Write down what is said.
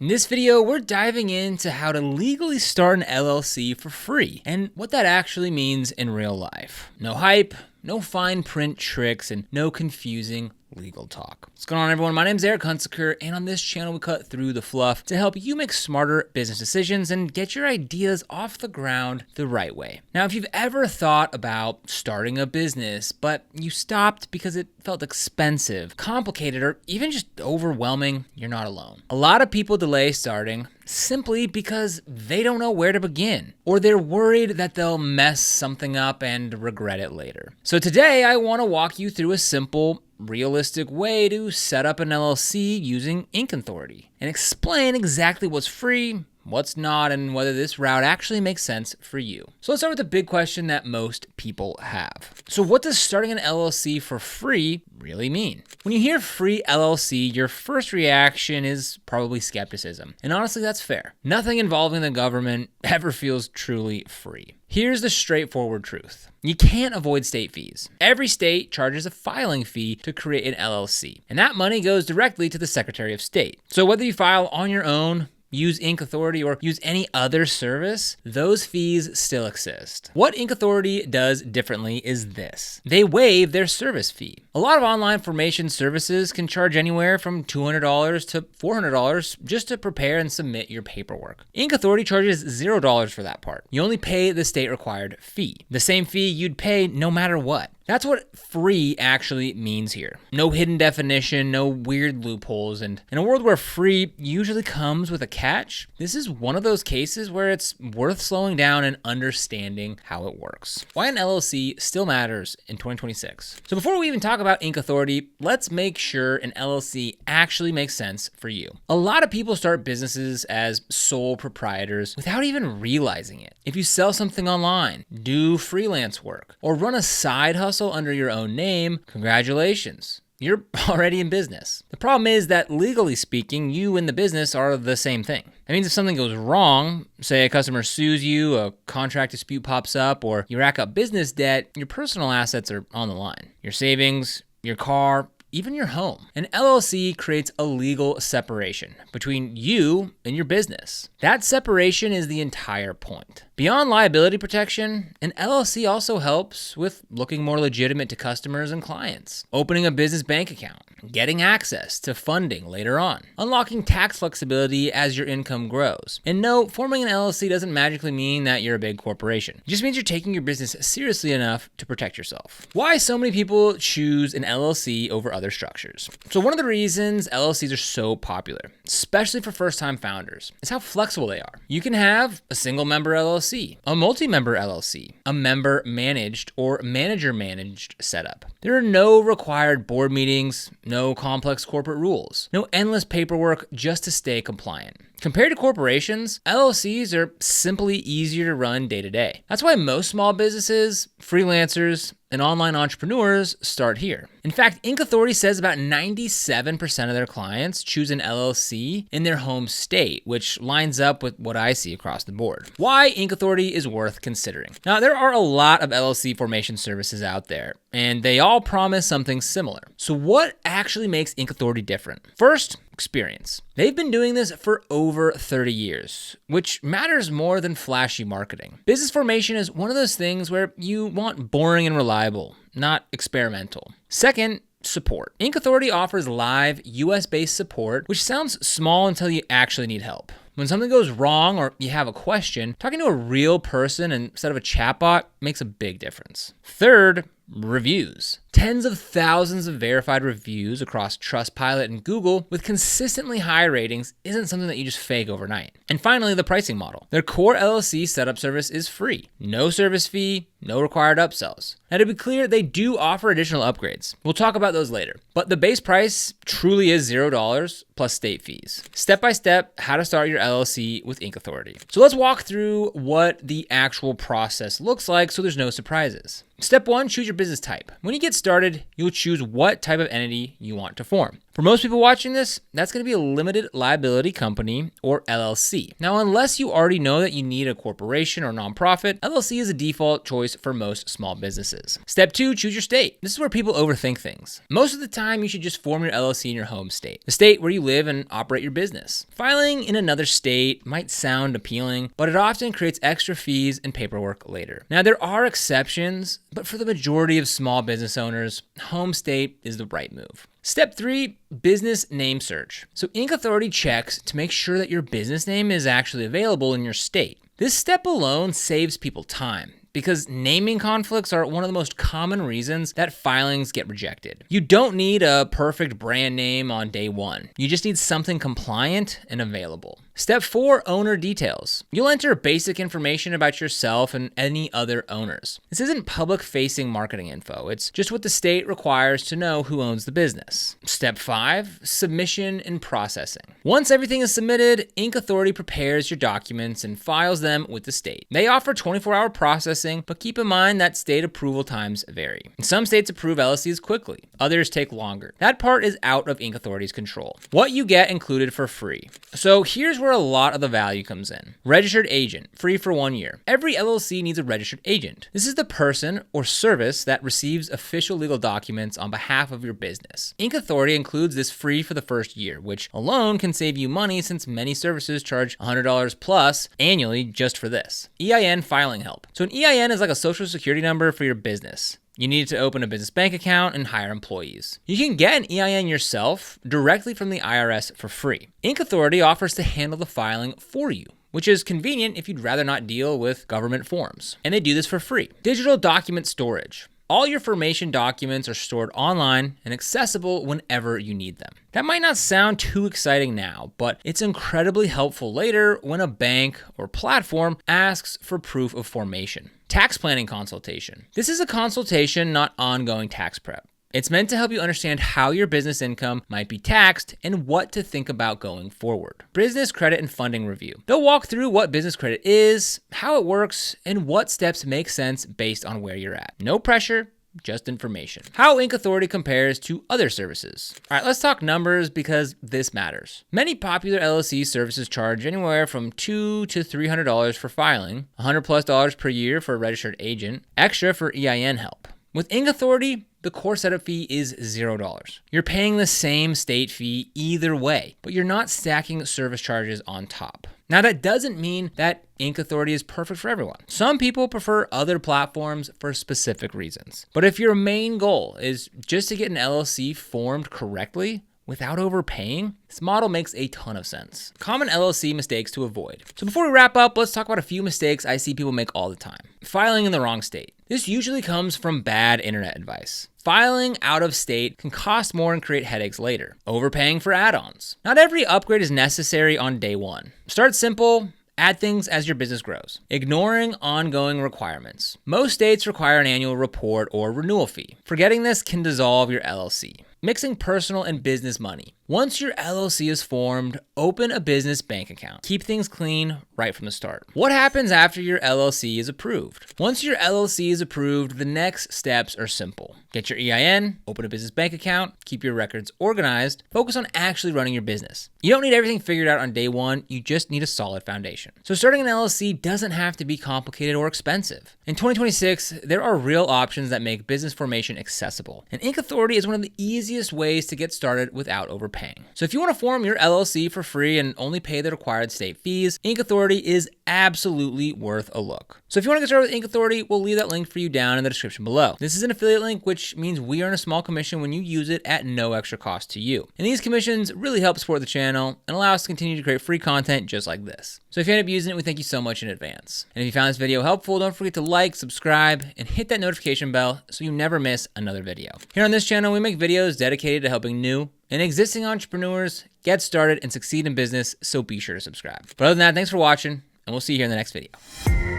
In this video, we're diving into how to legally start an LLC for free and what that actually means in real life. No hype, no fine print tricks, and no confusing legal talk. What's going on, everyone? My name is Eric Hunsaker, and on this channel, we cut through the fluff to help you make smarter business decisions and get your ideas off the ground the right way. Now, if you've ever thought about starting a business, but you stopped because it felt expensive, complicated, or even just overwhelming, you're not alone. A lot of people delay starting simply because they don't know where to begin, or they're worried that they'll mess something up and regret it later. So today, I want to walk you through a simple, realistic way to set up an LLC using Inc Authority and explain exactly what's free, what's not, and whether this route actually makes sense for you. So let's start with the big question that most people have. So what does starting an LLC for free really mean? When you hear free LLC, your first reaction is probably skepticism. And honestly, that's fair. Nothing involving the government ever feels truly free. Here's the straightforward truth. You can't avoid state fees. Every state charges a filing fee to create an LLC, and that money goes directly to the Secretary of State. So whether you file on your own, use Inc Authority, or use any other service, those fees still exist. What Inc Authority does differently is this. They waive their service fee. A lot of online formation services can charge anywhere from $200 to $400 just to prepare and submit your paperwork. Inc Authority charges $0 for that part. You only pay the state required fee, the same fee you'd pay no matter what. That's what free actually means here. No hidden definition, no weird loopholes, and in a world where free usually comes with a catch, this is one of those cases where it's worth slowing down and understanding how it works. Why an LLC still matters in 2026. So before we even talk about Inc Authority, let's make sure an LLC actually makes sense for you. A lot of people start businesses as sole proprietors without even realizing it. If you sell something online, do freelance work, or run a side hustle under your own name, congratulations. You're already in business. The problem is that legally speaking, you and the business are the same thing. That means if something goes wrong, say a customer sues you, a contract dispute pops up, or you rack up business debt, your personal assets are on the line. Your savings, your car, even your home. An LLC creates a legal separation between you and your business. That separation is the entire point. Beyond liability protection, an LLC also helps with looking more legitimate to customers and clients, opening a business bank account, getting access to funding later on, unlocking tax flexibility as your income grows. And no, forming an LLC doesn't magically mean that you're a big corporation. It just means you're taking your business seriously enough to protect yourself. Why so many people choose an LLC over other structures? So one of the reasons LLCs are so popular, especially for first-time founders, is how flexible they are. You can have a single-member LLC, a multi-member LLC, a member-managed or manager-managed setup. There are no required board meetings, no complex corporate rules, no endless paperwork just to stay compliant. Compared to corporations, LLCs are simply easier to run day to day. That's why most small businesses, freelancers, and online entrepreneurs start here. In fact, Inc Authority says about 97% of their clients choose an LLC in their home state, which lines up with what I see across the board. Why Inc Authority is worth considering. Now, there are a lot of LLC formation services out there, and they all promise something similar. So what actually makes Inc Authority different? First, experience. They've been doing this for over 30 years, which matters more than flashy marketing. Business formation is one of those things where you want boring and reliable, not experimental. Second, support. Inc Authority offers live US-based support, which sounds small until you actually need help. When something goes wrong or you have a question, talking to a real person instead of a chatbot makes a big difference. Third, reviews. Tens of thousands of verified reviews across Trustpilot and Google with consistently high ratings isn't something that you just fake overnight. And finally, the pricing model. Their core LLC setup service is free. No service fee, no required upsells. Now, to be clear, they do offer additional upgrades. We'll talk about those later. But the base price truly is $0 plus state fees. Step by step, how to start your LLC with Inc Authority. So let's walk through what the actual process looks like so there's no surprises. Step 1, choose your business type. When you get started, you'll choose what type of entity you want to form. For most people watching this, that's going to be a limited liability company or LLC. Now, unless you already know that you need a corporation or nonprofit, LLC is a default choice for most small businesses. Step 2, choose your state. This is where people overthink things. Most of the time, you should just form your LLC in your home state, the state where you live and operate your business. Filing in another state might sound appealing, but it often creates extra fees and paperwork later. Now, there are exceptions, but for the majority of small business owners, home state is the right move. Step 3, business name search. So Inc. Authority checks to make sure that your business name is actually available in your state. This step alone saves people time, because naming conflicts are one of the most common reasons that filings get rejected. You don't need a perfect brand name on day one. You just need something compliant and available. Step 4, owner details. You'll enter basic information about yourself and any other owners. This isn't public-facing marketing info. It's just what the state requires to know who owns the business. Step 5, submission and processing. Once everything is submitted, Inc. Authority prepares your documents and files them with the state. They offer 24-hour processing, but keep in mind that state approval times vary. Some states approve LLCs quickly. Others take longer. That part is out of Inc. Authority's control. What you get included for free. So here's where a lot of the value comes in. Registered agent, free for 1 year. Every LLC needs a registered agent. This is the person or service that receives official legal documents on behalf of your business. Inc. Authority includes this free for the first year, which alone can save you money since many services charge $100 plus annually just for this. EIN filing help. So an EIN is like a social security number for your business. You need to open a business bank account and hire employees. You can get an EIN yourself directly from the IRS for free. Inc. Authority offers to handle the filing for you, which is convenient if you'd rather not deal with government forms. And they do this for free. Digital document storage. All your formation documents are stored online and accessible whenever you need them. That might not sound too exciting now, but it's incredibly helpful later when a bank or platform asks for proof of formation. Tax planning consultation. This is a consultation, not ongoing tax prep. It's meant to help you understand how your business income might be taxed and what to think about going forward. Business credit and funding review. They'll walk through what business credit is, how it works, and what steps make sense based on where you're at. No pressure, just information. How Inc. Authority compares to other services. All right, let's talk numbers because this matters. Many popular LLC services charge anywhere from $200 to $300 for filing, $100+ per year for a registered agent, extra for EIN help. With Inc. Authority, the core setup fee is $0. You're paying the same state fee either way, but you're not stacking service charges on top. Now, that doesn't mean that Inc. Authority is perfect for everyone. Some people prefer other platforms for specific reasons. But if your main goal is just to get an LLC formed correctly, without overpaying, this model makes a ton of sense. Common LLC mistakes to avoid. So before we wrap up, let's talk about a few mistakes I see people make all the time. Filing in the wrong state. This usually comes from bad internet advice. Filing out of state can cost more and create headaches later. Overpaying for add-ons. Not every upgrade is necessary on day one. Start simple. Add things as your business grows. Ignoring ongoing requirements. Most states require an annual report or renewal fee. Forgetting this can dissolve your LLC. Mixing personal and business money. Once your LLC is formed, open a business bank account. Keep things clean right from the start. What happens after your LLC is approved? Once your LLC is approved, the next steps are simple. Get your EIN, open a business bank account, keep your records organized, focus on actually running your business. You don't need everything figured out on day one, you just need a solid foundation. So starting an LLC doesn't have to be complicated or expensive. In 2026, there are real options that make business formation accessible. And Inc. Authority is one of the easiest ways to get started without overpaying. So if you want to form your LLC for free and only pay the required state fees, Inc. Authority is absolutely worth a look. So if you want to get started with Inc. Authority, we'll leave that link for you down in the description below. This is an affiliate link, which means we earn a small commission when you use it at no extra cost to you. And these commissions really help support the channel and allow us to continue to create free content just like this. So if you end up using it, we thank you so much in advance. And if you found this video helpful, don't forget to like, subscribe, and hit that notification bell so you never miss another video. Here on this channel, we make videos dedicated to helping new and existing entrepreneurs get started and succeed in business, so be sure to subscribe. But other than that, thanks for watching, and we'll see you here in the next video.